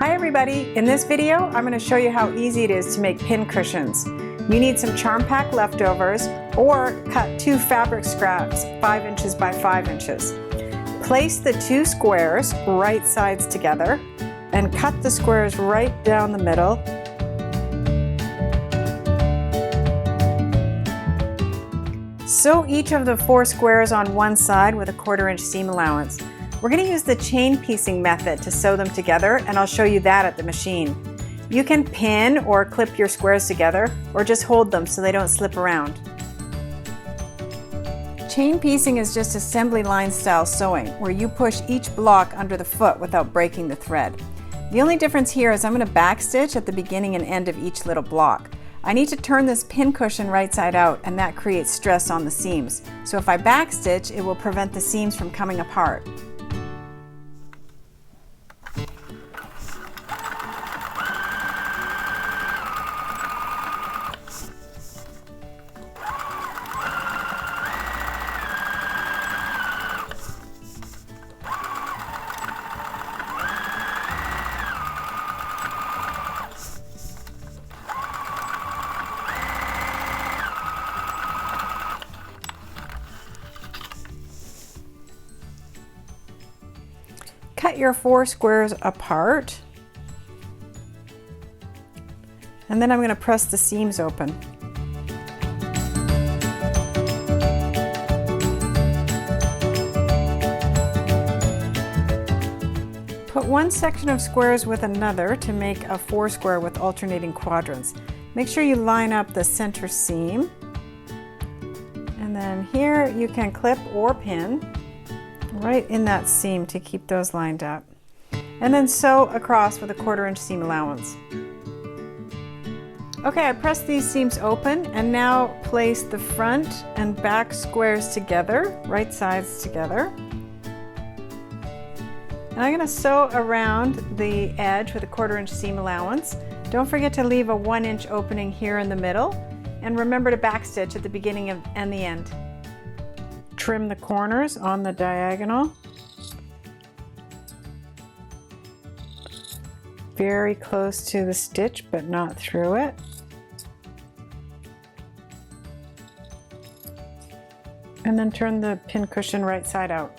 Hi everybody! In this video I'm going to show you how easy it is to make pin cushions. You need some charm pack leftovers or cut 2 fabric scraps 5 inches by 5 inches. Place the 2 squares right sides together and cut the squares right down the middle. Sew each of the 4 squares on one side with a 1/4 inch seam allowance. We're going to use the chain piecing method to sew them together, and I'll show you that at the machine. You can pin or clip your squares together or just hold them so they don't slip around. Chain piecing is just assembly line style sewing where you push each block under the foot without breaking the thread. The only difference here is I'm going to backstitch at the beginning and end of each little block. I need to turn this pin cushion right side out, and that creates stress on the seams. So if I backstitch, it will prevent the seams from coming apart. Cut your 4 squares apart, and then I'm going to press the seams open. Put one section of squares with another to make a 4 square with alternating quadrants. Make sure you line up the center seam, and then here you can clip or pin right in that seam to keep those lined up, and then sew across with a 1/4 inch seam allowance. Okay, I pressed these seams open, and now place the front and back squares together, right sides together. And I'm going to sew around the edge with a 1/4 inch seam allowance. Don't forget to leave a 1 inch opening here in the middle, and remember to backstitch at the beginning and the end. Trim the corners on the diagonal. Very close to the stitch, but not through it. And then turn the pin cushion right side out.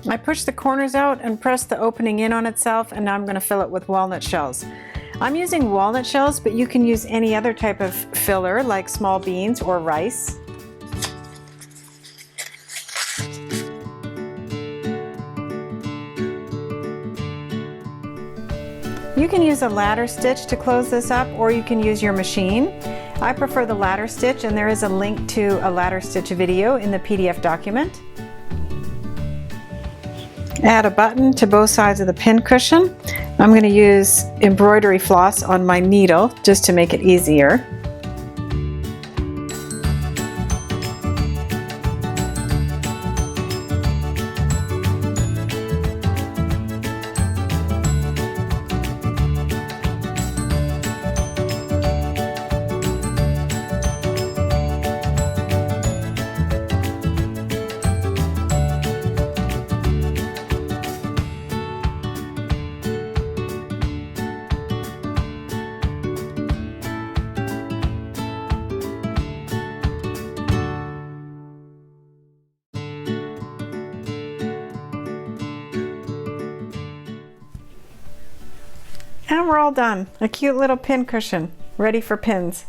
I pushed the corners out and pressed the opening in on itself, and now I'm going to fill it with walnut shells. I'm using walnut shells, but you can use any other type of filler like small beans or rice. You can use a ladder stitch to close this up, or you can use your machine. I prefer the ladder stitch, and there is a link to a ladder stitch video in the PDF document. Add a button to both sides of the pin cushion. I'm going to use embroidery floss on my needle just to make it easier. And we're all done. A cute little pin cushion, ready for pins.